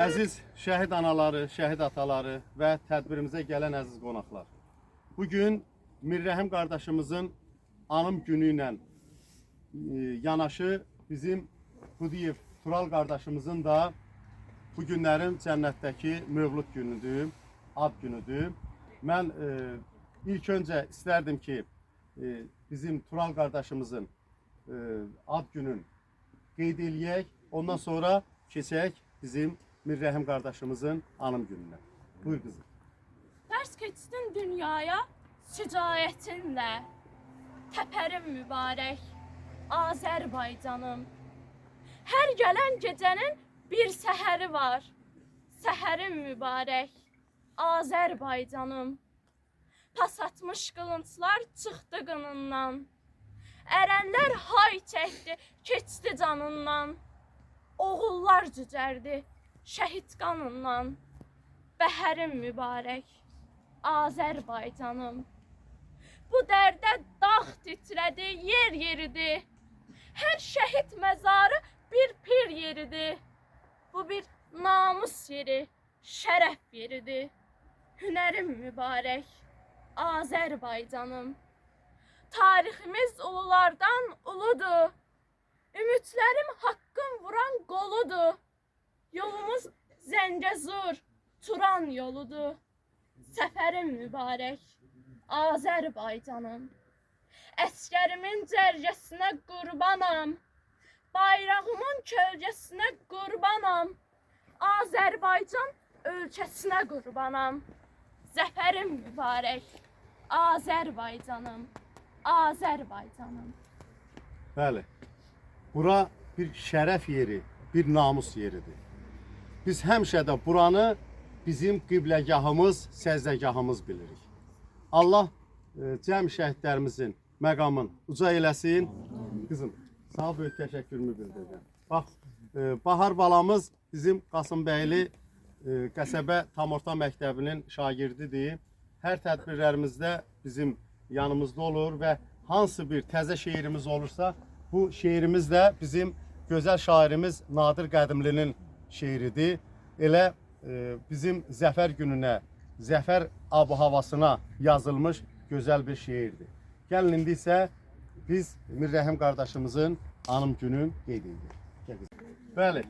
Əziz şəhid anaları, şəhid ataları və tədbirimizə gələn əziz qonaqlar. Bugün Mirrəhim qardaşımızın anım günü ilə yanaşı bizim Qudiyev Tural qardaşımızın da bu günlərin cənnətdəki mövlud günüdür, ad günüdür. Mən ilk öncə istərdim ki, bizim Tural qardaşımızın ad günün qeyd eləyək, ondan sonra keçək bizim Mirrəhim qardaşımızın anım gününə. Buyur qızım. Tərs keçdin dünyaya şücaətinlə, təpərim mübarək, Azərbaycanım. Hər gələn gecənin bir səhəri var, səhərim mübarək, Azərbaycanım. Pas atmış qılınçlar çıxdı qınından, ərənlər hay çəkdi, keçdi canından. Oğullar cücərdi şəhid qanından, bəhərim mübarək, Azərbaycanım. Bu dərdə dağ titrədi, yer yeridi, hər şəhid məzarı bir pir yeridir. Bu bir namus yeri, şərəf yeridir, hünərim mübarək, Azərbaycanım. Tariximiz ululardan uludur, ümidlərim haqqın vuran qoludur. Yolumuz Zəngəzur, Turan yoludur, səfərim mübarək, Azərbaycanım. Əskərimin cərgəsinə qurbanam, bayrağımın kölgəsinə qurbanam, Azərbaycan ölkəsinə qurbanam. Zəfərim mübarək, Azərbaycanım, Azərbaycanım. Bəli, bura bir şərəf yeri, bir namus yeridir. Biz həmişə də buranı bizim qibləgahımız, səzdəgahımız bilirik. Allah cəm şəhidlərimizin məqamın uca eləsin. Qızım, sana böyük təşəkkürümü bildirəcəm. Bax, Bahar balamız bizim Qasımbəyli qəsəbə tam orta məktəbinin şagirdidir. Hər tədbirlərimizdə bizim yanımızda olur və hansı bir təzə şeirimiz olursa, bu şeirimiz də bizim gözəl şairimiz Nadir Qədimlinin şeiridir. Elə bizim zəfər gününə, zəfər ab-havasına yazılmış gözəl bir şeirdir. Gəlin indi isə biz Mirrəhim qardaşımızın anım günün qeyd edirik. Bəli,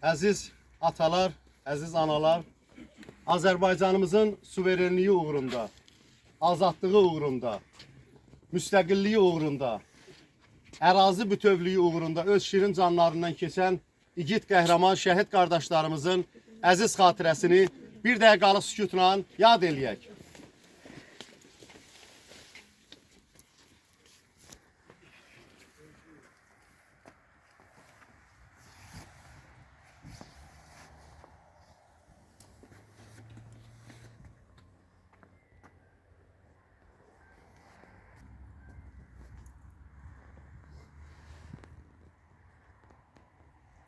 əziz atalar, əziz analar, Azərbaycanımızın suverenliyi uğrunda, azadlığı uğrunda, müstəqilliyi uğrunda, ərazi bütövlüyü uğrunda öz şirin canlarından keçən igid qəhrəman şəhid qardaşlarımızın əziz xatirəsini bir dəqiqəlik sükutla yad eləyək.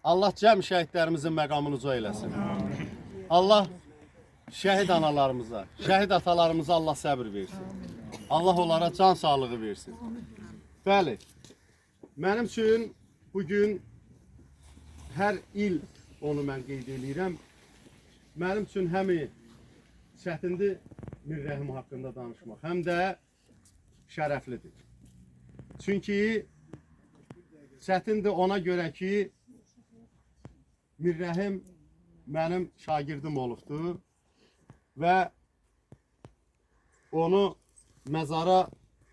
Allah cəm şəhidlərimizin məqamını uca eləsin. Allah şəhid analarımıza, şəhid atalarımıza Allah səbir versin. Allah onlara can sağlığı versin. Bəli, mənim üçün bugün hər il onu mən qeyd edirəm. Mənim üçün həmi çətindir Mirrəhim haqqında danışmaq, həm də şərəflidir. Çünki çətindir ona görə ki, Mirrəhim mənim şagirdim olubdur və onu məzara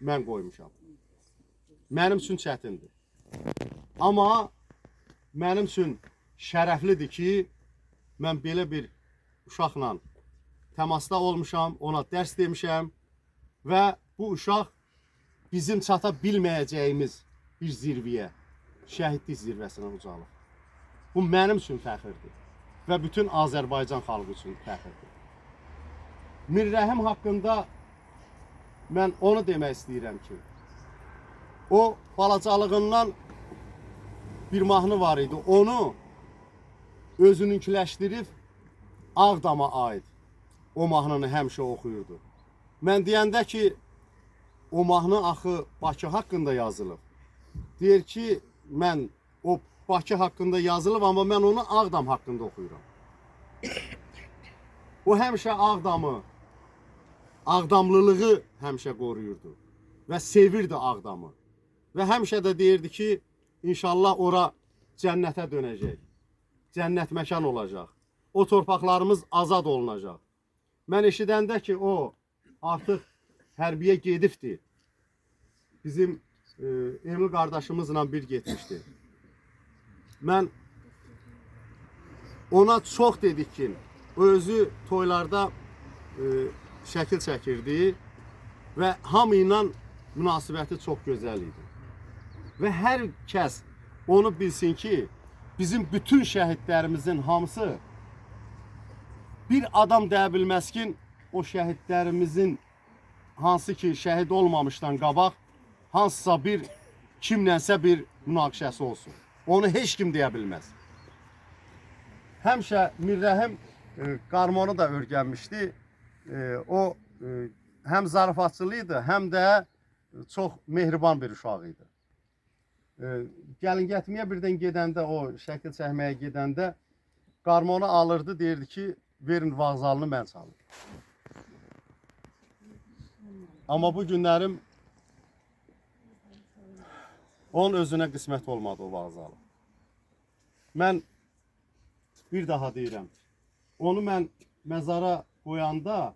mən qoymuşam. Mənim üçün çətindir. Amma mənim üçün şərəflidir ki, mən belə bir uşaqla təmasda olmuşam, ona dərs demişəm və bu uşaq bizim çata bilməyəcəyimiz bir zirvəyə, şəhidlik zirvəsinə ucalıb. Bu mənim üçün fəxirdir və bütün Azərbaycan xalqı üçün fəxirdir. Mirrəhim haqqında mən onu demək istəyirəm ki, o balacalığından bir mahnı var idi. Onu özününkiləşdirib Ağdama aid o mahnını həmişə oxuyurdu. Mən deyəndə ki, o mahnı axı Bakı haqqında yazılıb. Deyir ki, mən o Bakı haqqında yazılıb, amma mən onu Ağdam haqqında oxuyuram. O həmişə Ağdamı, Ağdamlılığı həmişə qoruyurdu və sevirdi Ağdamı. Və həmişə də deyirdi ki, inşallah ora cənnətə dönəcək. Cənnət məkan olacaq. O torpaqlarımız azad olunacaq. Mən eşidəndə ki, o artıq hərbiyə gedibdi. Bizim Emil qardaşımızla bir getmişdi. Mən ona çox dedik ki, o özü toylarda şəkil çəkirdi və hamı ilə münasibəti çox gözəl idi. Və hər kəs onu bilsin ki, bizim bütün şəhidlərimizin hamısı bir adam deyə bilməz ki, o şəhidlərimizin hansı ki şəhid olmamışdan qabaq hansısa bir kimlənsə bir münaqişəsi olsun. Onu heç kim deyə bilməz. Həmişə Mirrəhim qarmonu da öyrənmişdi. O həm zarafatçılı idi, həm də çox mehriban bir uşaq idi. Gəlin getməyə birdən gedəndə, o şəkil çəkməyə gedəndə qarmonu alırdı, deyirdi ki, verin vağzalını mən çalım. Amma bu günlərim onun özünə qismət olmadı o vağzalı. Mən bir daha deyirəm, onu mən məzara qoyanda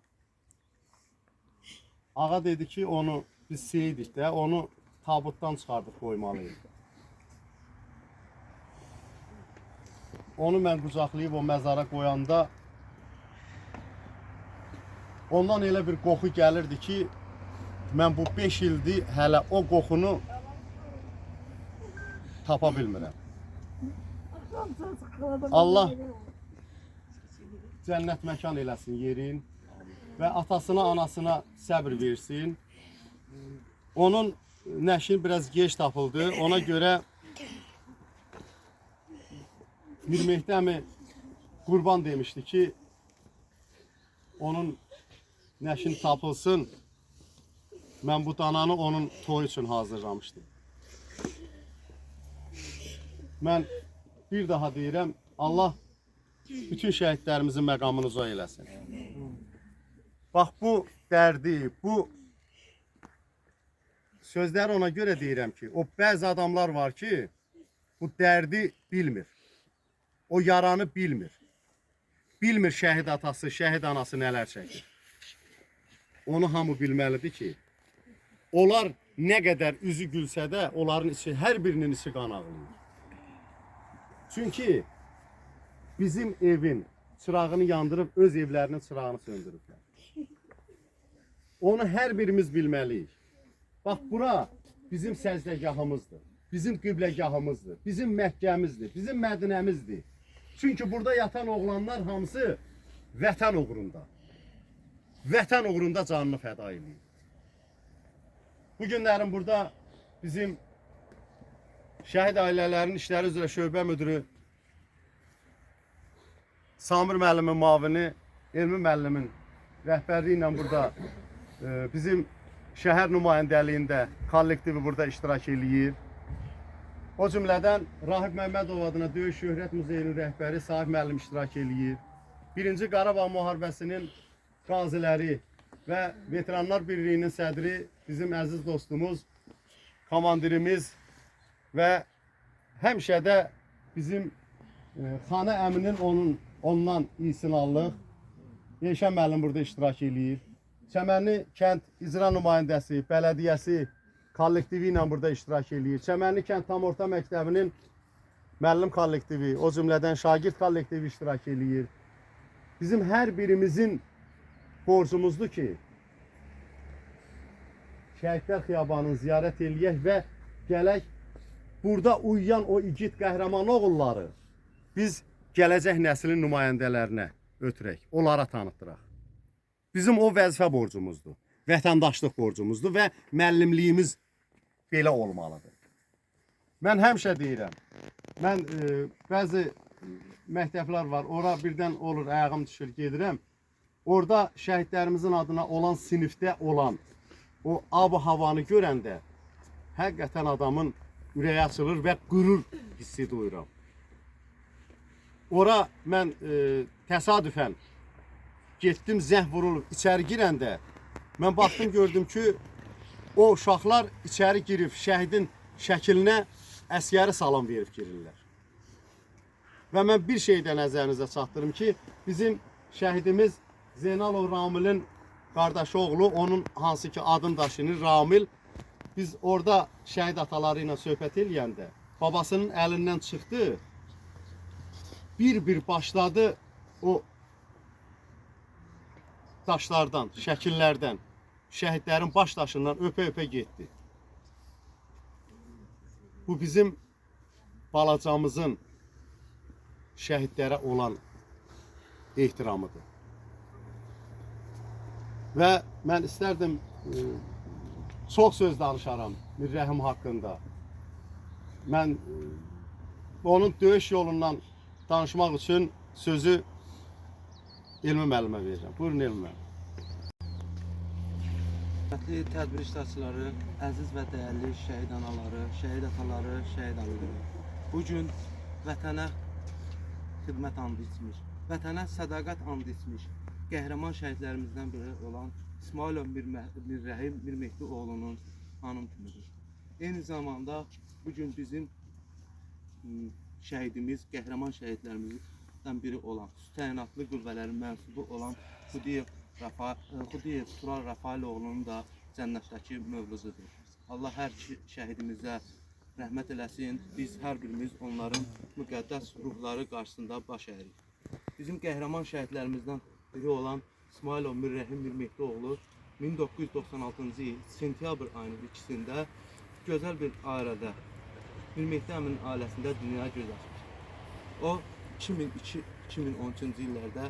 ağa dedi ki, onu biz seydik də, onu tabutdan çıxardıb qoymalıyıq. Onu mən qucaqlayıb o məzara qoyanda ondan elə bir qoxu gəlirdi ki, mən bu 5 ildir hələ o qoxunu tapa bilmirəm. Allah cənnət məkan eləsin yerin və atasına, anasına səbr versin. Onun nəşin biraz geç tapıldı. Ona görə Mir Mehdi əmi qurban demişdi ki, onun nəşin tapılsın. Mən bu dananı onun toyu üçün hazırlamışdım. Mən bir daha deyirəm, Allah bütün şəhidlərimizin məqamını uca eləsin. Bax bu dərdi, bu sözləri ona görə deyirəm ki, o bəzi adamlar var ki, bu dərdi bilmir. O yaranı bilmir. Bilmir şəhid atası, şəhid anası nələr çəkir. Onu hamı bilməlidir ki, onlar nə qədər üzü gülsə də, onların içi, hər birinin içi qan ağlayır. Çünki bizim evin çırağını yandırıb, öz evlərinin çırağını söndürüblər. Onu hər birimiz bilməliyik. Bax, bura bizim səcdəgahımızdır, bizim qibləgahımızdır, bizim Məkkəmizdir, bizim Mədinəmizdir. Çünki burada yatan oğlanlar hamısı vətən uğrunda. Vətən uğrunda canını fəda edir. Bu günlərin burada bizim şəhid ailələrinin işləri üzrə şöbə müdürü Samir müəllimin mavini, Elmi müəllimin rəhbərliyi ilə burada bizim şəhər nümayəndəliyində kollektivi burada iştirak eləyir. O cümlədən Rahib Məmmədov adına Döyüş Şöhrət Muzeyinin rəhbəri Sahib müəllim iştirak eləyir. 1-ci Qarabağ müharibəsinin qaziləri və Veteranlar Birliyinin sədri bizim əziz dostumuz, komandirimiz və həmişə də bizim Xanə əminin ondan isinallıq Yeşən müəllim burada iştirak eləyir. Çəmənli kənd icra nümayəndəsi, bələdiyyəsi kollektivi ilə burada iştirak eləyir. Çəmənli kənd tam orta məktəbinin müəllim kollektivi, o cümlədən şagird kollektivi iştirak eləyir. Bizim hər birimizin borcumuzdur ki, Şəhidlər Xiyabanını ziyarət eləyək və gələk burada uyuyan o igid qəhrəman oğulları biz gələcək nəslin nümayəndələrinə ötürək, onlara tanıtdıraq. Bizim o vəzifə borcumuzdur, vətəndaşlıq borcumuzdur və müəllimliyimiz belə olmalıdır. Mən həmişə deyirəm, mən bəzi məktəblər var, ora birdən olur, ayağım düşür, gedirəm. Orada şəhidlərimizin adına olan sinifdə olan o ab-ı havanı görəndə həqiqətən adamın ürəyi açılır və qürur hissi duyuram. Ora mən təsadüfən getdim, zəng vurulub içəri girəndə mən baxdım, gördüm ki, o uşaqlar içəri girib şəhidin şəklinə əsgəri salam verib girirlər. Və mən bir şey də nəzərinizə çatdırım ki, bizim şəhidimiz Zeynalov Ramilin qardaşı oğlu, onun hansı ki adını daşıyır Ramil. Biz orada şəhid ataları ilə söhbət eləyəndə babasının əlindən çıxdı, bir başladı o daşlardan, şəkillərdən, şəhidlərin baş daşından öpə-öpə getdi. Bu bizim balacamızın şəhidlərə olan ehtiramıdır. Və mən istərdim, çox söz danışaram Mir Rəhim haqqında. Mən onun döyüş yolundan danışmaq üçün sözü Elmi müəllimə verirəm. Buyurun Elmi müəllim. Hörmətli tədbir iştirakçıları, əziz və dəyərli şəhid anaları, şəhid ataları, şəhid abiləri. Bugün vətənə xidmət andı içmiş, vətənə sədaqət andı içmiş qəhrəman şəhidlərimizdən biri olan İsmailov Mir Rəhim Mirmehdi oğlunun anım günüdür. Eyni zamanda bugün bizim şəhidimiz, qəhrəman şəhidlərimizdən biri olan təyinatlı qüvvələrin mənsubu olan Xudiyev Tural Rafailoğlu'nun da cənnətdəki mövluzudur. Allah hər şəhidimizə rəhmət eləsin. Biz hər birimiz onların müqəddəs ruhları qarşısında baş əyirik. Bizim qəhrəman şəhidlərimizdən biri olan İsmailov Mir Rəhim Mirmehdi oğlu 1996-cı il sentyabr ayının 2-sində gözəl bir ailədə Mirmehdi əminin ailəsində dünyaya göz açmış. O 2002-2013-cü illərdə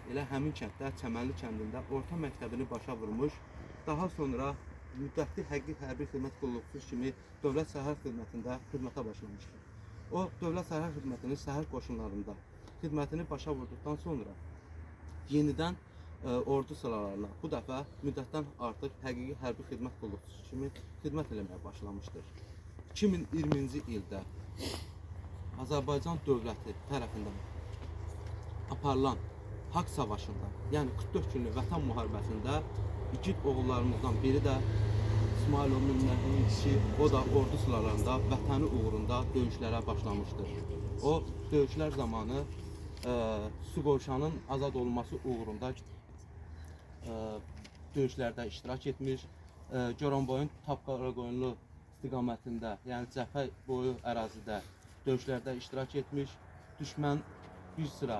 elə həmin kənddə, Çəmənli kəndində orta məktəbini başa vurmuş. Daha sonra müddətli hərbi xidmət qulluqçusu kimi dövlət sərhəd xidmətində xidmətə başlamışdır. O, dövlət sərhəd xidmətinin sərhəd qoşunlarında xidmətini başa vurduqdan sonra yenidən ordu sıralarına, bu dəfə müddətdən artıq həqiqi hərbi xidmət qulluqçusu kimi xidmət eləməyə başlamışdır. 2020-ci ildə Azərbaycan dövləti tərəfindən aparılan haqq savaşında, yəni 44 günlük vətən müharibəsində igid oğullarımızdan biri də İsmailov Mirrəhimin kişi, o da ordu sıralarında vətəni uğrunda döyüşlərə başlamışdır. O, döyüşlər zamanı Suqovuşanın azad olması uğrunda döyüşlərdə iştirak etmiş, Goranboyun Tapqaraqoyunlu istiqamətində, yəni cəbhə boyu ərazidə döyüşlərdə iştirak etmiş, düşmən bir sıra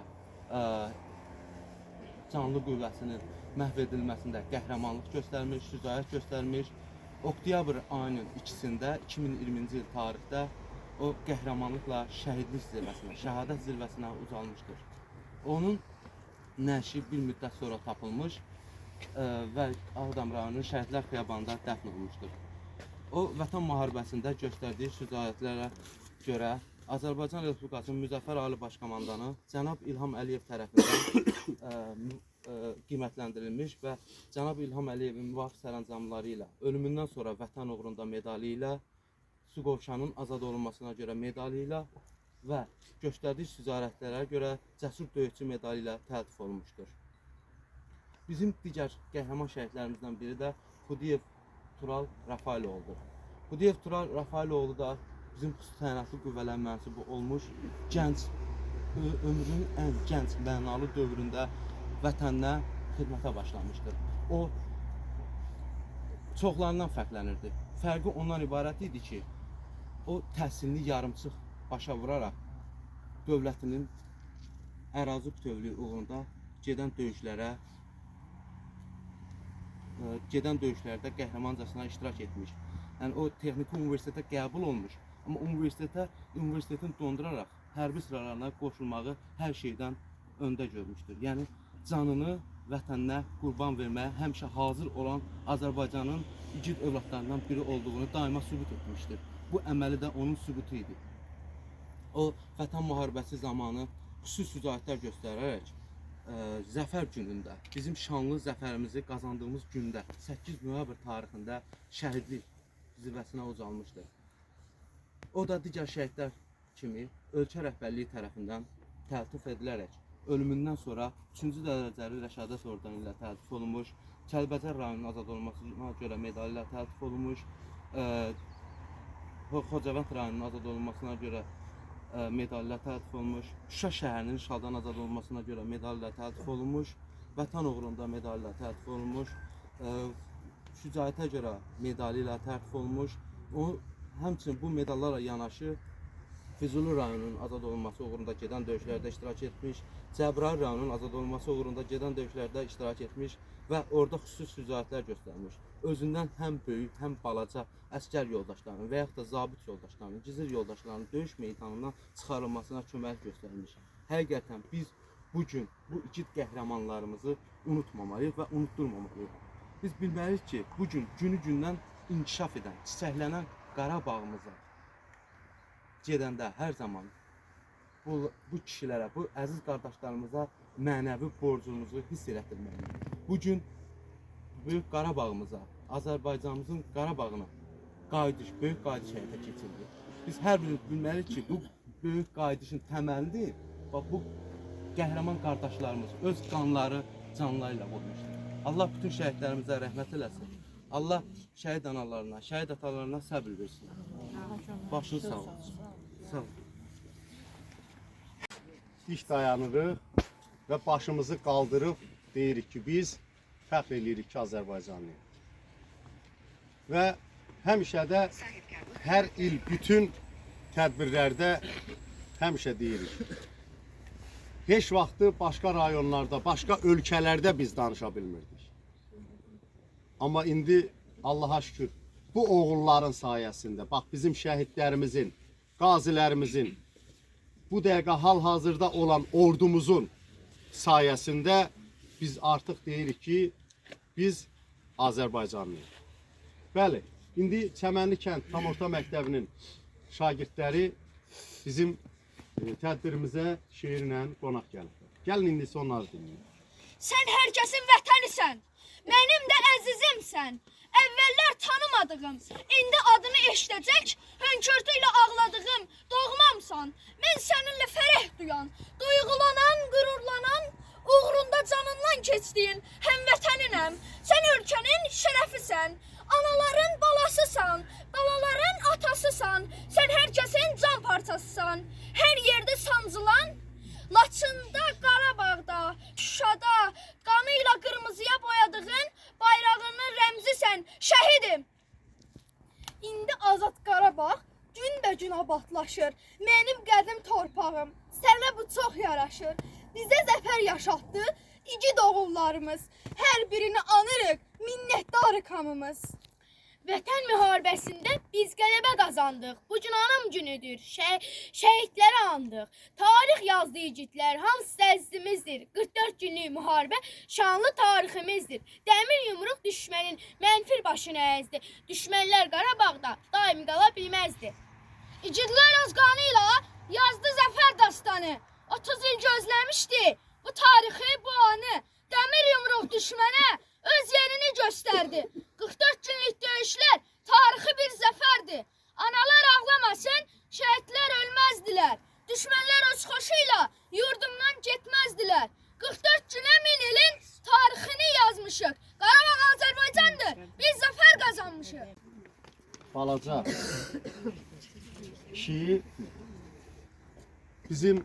canlı qüvvəsinin məhv edilməsində qəhrəmanlıq göstərmiş, şücaət göstərmiş. Oktyabr ayının 2-sində 2020-ci il tarixdə o qəhrəmanlıqla şəhidlik zirvəsinə, şəhadət zirvəsinə ucalmışdır. Onun nəşi bir müddət sonra tapılmış və Ağdam rayonunun Şəhidlər Xiyabanında dəfn olunmuşdur. O, vətən müharibəsində göstərdiyi şücaətlərə görə Azərbaycan Respublikasının Müzəffər Ali Başkomandanı cənab İlham Əliyev tərəfindən qiymətləndirilmiş və cənab İlham Əliyevin müvafiq sərəncamları ilə ölümündən sonra vətən uğrunda medalı ilə, Suqovuşanın azad olunmasına görə medalı ilə və göstərdiyi şücaətlərə görə cəsur döyüşçü medalı ilə təltif olunmuşdur. Bizim digər qəhrəman şəhidlərimizdən biri də Xudiyev Tural Rafailoğlu'dur. Xudiyev Tural Rafailoğlu da bizim təyinatlı qüvvələrin mənsubu olmuş gənc, ömrünün ən gənc, mənalı dövründə vətəninə xidmətə başlamışdır. O, çoxlarından fərqlənirdi. Fərqi ondan ibarət idi ki, o təhsilini yarımçıq başa vuraraq dövlətinin ərazi bütövlüyü uğrunda gedən döyüşlərdə qəhrəmancasına iştirak etmiş. Yəni, o texniki universitetə qəbul olmuş, amma universitetin donduraraq hərbi sıralarına qoşulmağı hər şeydən öndə görmüşdür. Yəni, canını vətəninə qurban verməyə həmişə hazır olan Azərbaycanın igid övladlarından biri olduğunu daima sübut etmişdir. Bu əməli də onun sübutu idi. O, vətən müharibəsi zamanı xüsusi şücaətlər göstərərək zəfər günündə, bizim şanlı zəfərimizi qazandığımız gündə 8 noyabr tarixində şəhidlik zirvəsinə ucalmışdır. O da digər şəhidlər kimi ölkə rəhbərliyi tərəfindən təltif edilərək ölümündən sonra 3-cü dərəcəli rəşadət ordeni ilə təltif olunmuş, Kəlbəcər rayonunun azad olmasına görə medali ilə təltif olunmuş, Xocavənd rayonunun azad olunmasına görə medali ilə təltif olunmuş, Şuşa şəhərinin işğaldan azad olunmasına görə medali ilə təltif olunmuş, Vətən uğrunda medali ilə təltif olunmuş, şücaətə görə medali ilə təltif olunmuş. O, həmçinin bu medallarla yanaşı Füzuli rayonunun azad olunması uğrunda gedən döyüşlərdə iştirak etmiş, Cəbrayıl rayonunun azad olunması uğrunda gedən döyüşlərdə iştirak etmiş və orada xüsusi şücaətlər göstərmiş. Özündən həm böyük, həm balaca əskər yoldaşlarının və yaxud da zabit yoldaşlarının, gizir yoldaşlarının döyüş meydanından çıxarılmasına kömək göstərmiş. Həqiqətən biz bugün bu igid qəhrəmanlarımızı unutmamalıyıq və unutturmamalıyıq. Biz bilməliyik ki, bugün günü-gündən inkişaf edən, çiçəklənən Qarabağımıza gedəndə hər zaman bu kişilərə, bu əziz qardaşlarımıza mənəvi borcumuzu hiss elətdirməliyik. Bugün böyük Qarabağımıza, Azərbaycanımızın Qarabağına böyük qayıdış həyata keçirildi. Biz hər birimiz bilməliyik ki, bu böyük qayıdışın təməlini bu qəhrəman qardaşlarımız öz qanları, canları ilə qoymuşdur. Allah bütün şəhidlərimizə rəhmət eləsin. Allah şəhid analarına, şəhid atalarına səbir versin. Başını sağ olsun. Sağ olun. Dik dayanırıq və başımızı qaldırıb deyirik ki, biz fəxr edirik ki, Azərbaycanlıyıq. Və həmişə də hər il bütün tədbirlərdə həmişə deyirik. Heç vaxtı başqa rayonlarda, başqa ölkələrdə biz danışa bilmirdik. Amma indi Allaha şükür bu oğulların sayəsində, bax bizim şəhidlərimizin, qazilərimizin, bu dəqiqə hal-hazırda olan ordumuzun sayəsində biz artıq deyirik ki, biz Azərbaycanlıyıq. Bəli, indi Çəmənli kənd tam orta məktəbinin şagirdləri bizim tədbirimizə şeirlə qonaq gəliblər. Gəlin indi onları dinləyin. Sən hər kəsin vətənisən, mənim də əzizimsən. Əvvəllər tanımadığım, indi adını eşidəcək, hönkürtü ilə ağladığım doğmamsan. Mən səninlə fərəh duyan, duyğulanan, qürurlanan, uğrunda canından keçdiyin həmvətəninəm. Sən ölkənin şərəfisən, anaların balasısan, balaların atasısan. Sən hər kəsin can parçasısan, hər yerdə sancılan, Laçında, Qarabağda, Şuşada, qanıyla qırmızıya boyadığın bayrağının rəmzisən, şəhidim. İndi azad Qarabağ günbəgün abadlaşır. Mənim qədim torpağım, sənə bu çox yaraşır. Bizə zəfər yaşatdı igid oğullarımız. Hər birini anırıq, minnətdarıq hamımız. Vətən müharibəsində biz qələbə qazandıq. Bu gün anım günüdür. Şəhidləri andıq. Tarix yazdı igidlər, hamısı əzizimizdir. 44 günlük müharibə şanlı tariximizdir. Dəmir yumruq düşmənin mənfir başını əzdi. Düşmənlər Qarabağda daim qala bilməzdi. İgidlər öz qanıyla yazdı zəfər dastanı. 30 il gözləmişdi bu tarixi, bu anı. Dəmir yumruq düşmənə öz yerini göstərdi. 44 günlük döyüşlər tarixi bir zəfərdir. Analar ağlamasın, şəhidlər ölməzdilər. Düşmənlər öz xoşuyla yurdumdan getməzdilər. 44 günə 1000 ilin tarixini yazmışıq. Qarabağ Azərbaycandır, biz zəfər qazanmışıq. Balaca kişi bizim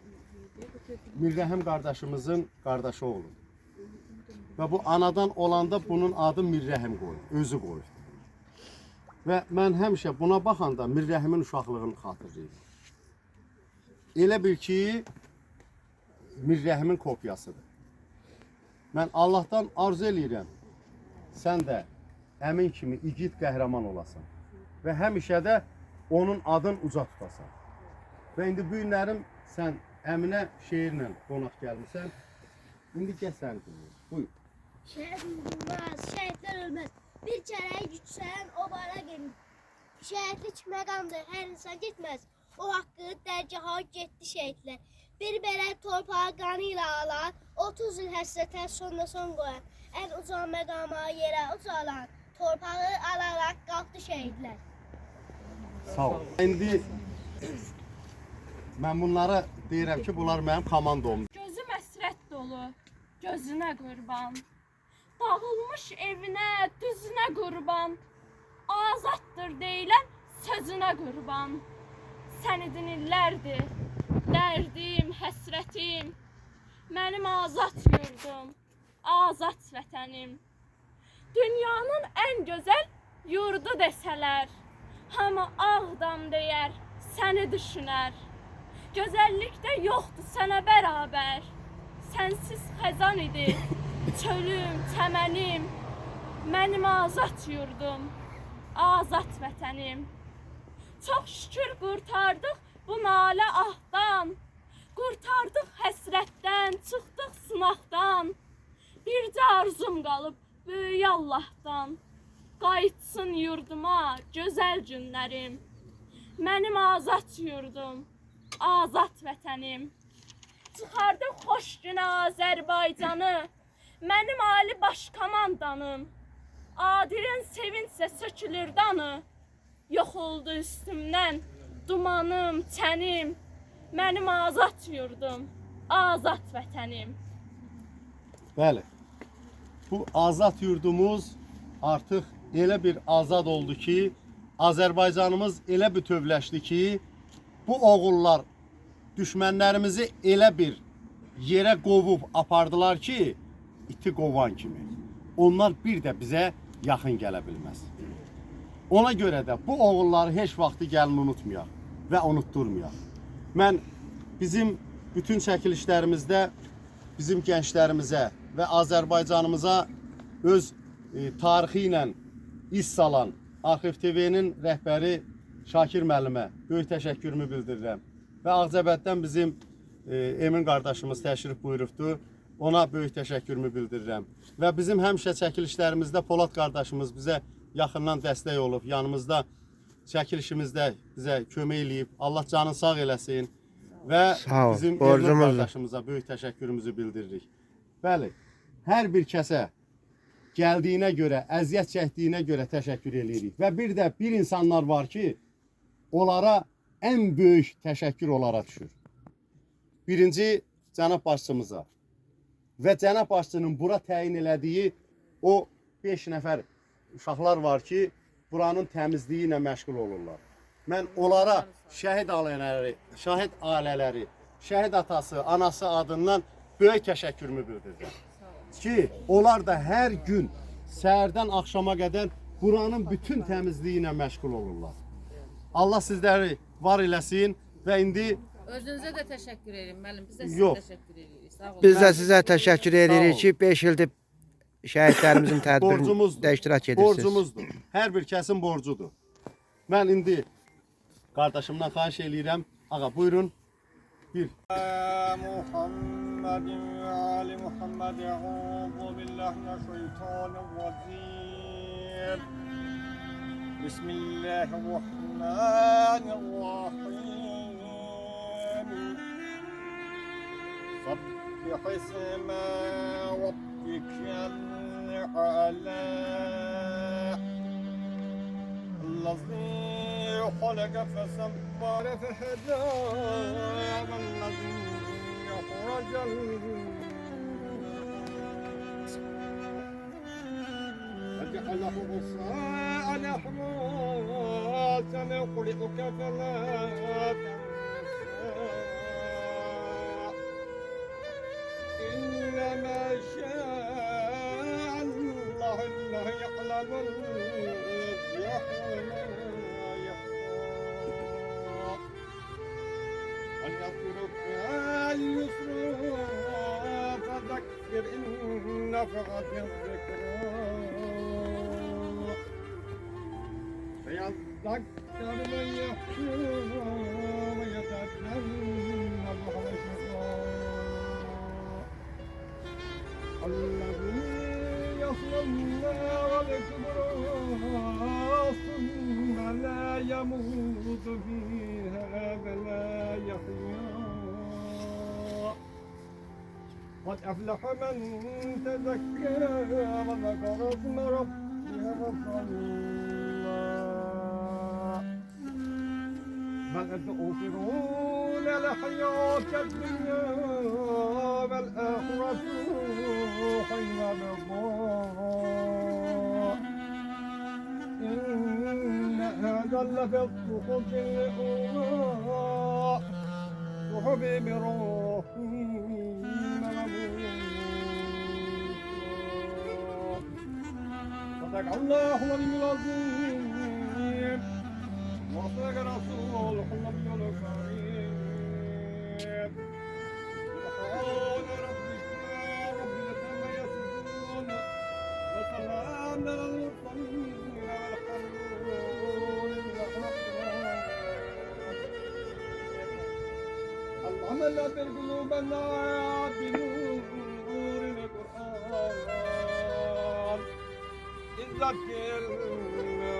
Mirrəhim qardaşımızın qardaşı oğlu. Və bu anadan olanda bunun adı Mirrəhim qoyur, özü qoyur. Və mən həmişə buna baxanda Mirrəhimin uşaqlığını xatırlayıram. Elə bil ki, Mirrəhimin kopyasıdır. Mən Allahdan arzu eləyirəm, sən də əmin kimi igid qəhrəman olasan və həmişə də onun adını uca tutasan. Və indi bu günlərim sən Əminə şeirlə qonaq gəlmişsən. İndi gəl sən dinləyək. Buyur. Şəhid olmaz, şəhidlər ölməz. Bir kərəyi güçsən, o bayraq emin. Şəhidlik məqamdır, hər insan getməz. O haqqı dərgaha getdi şəhidlər. Bir belə torpağı qanı ilə alan, 30 il həsrətə sonuna son qoyan, ən uca məqama yerə ucalan, torpağı alaraq qalxdı şəhidlər. Sağ ol. İndi mən bunlara deyirəm ki, bunlar mənim komandamdır. Gözüm əsrət dolu, gözünə qurban. Dağılmış evinə, düzünə qurban. Azaddır deyilən sözünə qurban. Sən idin illərdir, dərdim, həsrətim. Mənim azad yurdum, azad vətənim. Dünyanın ən gözəl yurdu desələr, hamı Ağdam deyər, səni düşünər. Gözəllikdə yoxdur sənə bərabər. Sənsiz xəzan idi, çölüm, çəmənim. Mənim azad yurdum, azad vətənim. Çox şükür qurtardıq bu nalə ahdan. Qurtardıq həsrətdən, çıxdıq sınaqdan. Bircə arzum qalıb böyük Allahdan. Qayıtsın yurduma gözəl günlərim. Mənim azad yurdum, azad vətənim. Çıxardıq xoş günə Azərbaycanı. Mənim ali baş komandanım. Adilin sevinclə sökülür danı. Yox oldu üstümdən dumanım, çənim. Mənim azad yurdum, azad vətənim. Bəli, bu azad yurdumuz artıq elə bir azad oldu ki, Azərbaycanımız elə bütövləşdi ki, bu oğullar düşmənlərimizi elə bir yerə qovub apardılar ki, iti qovan kimi. Onlar bir də bizə yaxın gələ bilməz. Ona görə də bu oğulları heç vaxtı gəlin unutmayaq və unutturmayaq. Mən bizim bütün çəkilişlərimizdə bizim gənclərimizə və Azərbaycanımıza öz tarixi ilə iz salan Arxiv TV-nin rəhbəri Şakir müəllimə böyük təşəkkürümü bildirirəm. Və Ağcabəddən bizim Emin qardaşımız təşrif buyurubdur. Ona böyük təşəkkürümü bildirirəm. Və bizim həmişə çəkilişlərimizdə Polad qardaşımız bizə yaxından dəstək olub, yanımızda çəkilişimizdə bizə kömək eləyib. Allah canını sağ eləsin və bizim Emin qardaşımıza böyük təşəkkürümüzü bildiririk. Bəli, hər bir kəsə gəldiyinə görə, əziyyət çəkdiyinə görə təşəkkür eləyirik. Və bir də bir insanlar var ki, onlara ən böyük təşəkkür onlara düşür. Birinci, cənab başçımıza və cənab başçının bura təyin elədiyi o 5 nəfər uşaqlar var ki, buranın təmizliyi ilə məşğul olurlar. Mən onlara şəhid ailələri, şəhid atası, anası adından böyük təşəkkürümü bildirirəm. Ki, onlar da hər gün səhərdən axşama qədər buranın bütün təmizliyi ilə məşğul olurlar. Allah sizləri var eləsin və indi özünüzə də təşəkkür edirəm müəllim. Biz də Yox. sizə təşəkkür edirik. Sağ olun. Biz də sizə təşəkkür edirik ki, 5 ildir şəhidlərimizin tədbirində borcumuzdur. iştirak edirsiniz. Borcumuzdur. Hər bir kəsin borcudur. Mən indi qardaşımdan xahiş eləyirəm. Ağa, buyurun. Bir. Muhammedin və ali Muhammed Euzu billahi mineşşeytanirracim. Bismillahirrahmanirrahim. Sabbih isme rabbikel a'la. Allazi خلق فسبر فهدى والذي أخرج فجعله غثاء نحوا سنقرئك فلا تنسى إنما شاء الله أنه يعلم الجهل اليسر فذكر إن نفعت الذكرى فيذكر من يخشى ويتجنبها الأشقى الذي يصلى النار الكبرى ثم لا يموت فيها ولا يحيا قد أفلح من تزكى وذكر اسم ربه فصلى بل تؤثرون الحياة الدنيا والآخرة خير رضا إن هذا لفي الصحف الأولى صحف إبراهيم صدق الله العلي العظيم وصدق رسوله النبي الكريم سبحان ربك رب العزة يصفون وسلام على المرسلين والحمد لله رب العالمين العمل بالقلوبنا بنور القرآن ذكر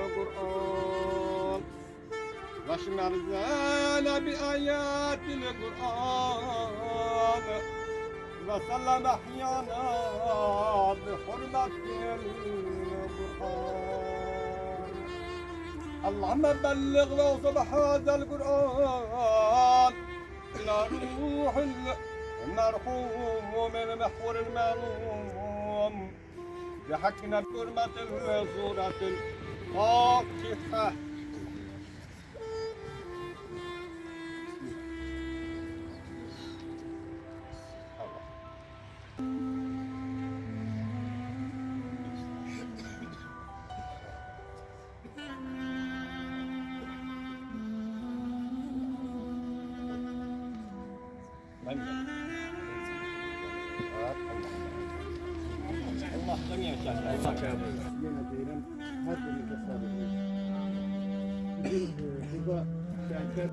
القرآن واشمرزانا بآيات القرآن وسلم أحيانا بحرمة القرآن اللهم بلغ وصف هذا القرآن إلى روح المرحوم المحور المروم بحقنا بحرمة سورة الفاتحة Allah'tan yaşa. Yine deyirəm, hər biriniz də sağ olun. Burada şəhər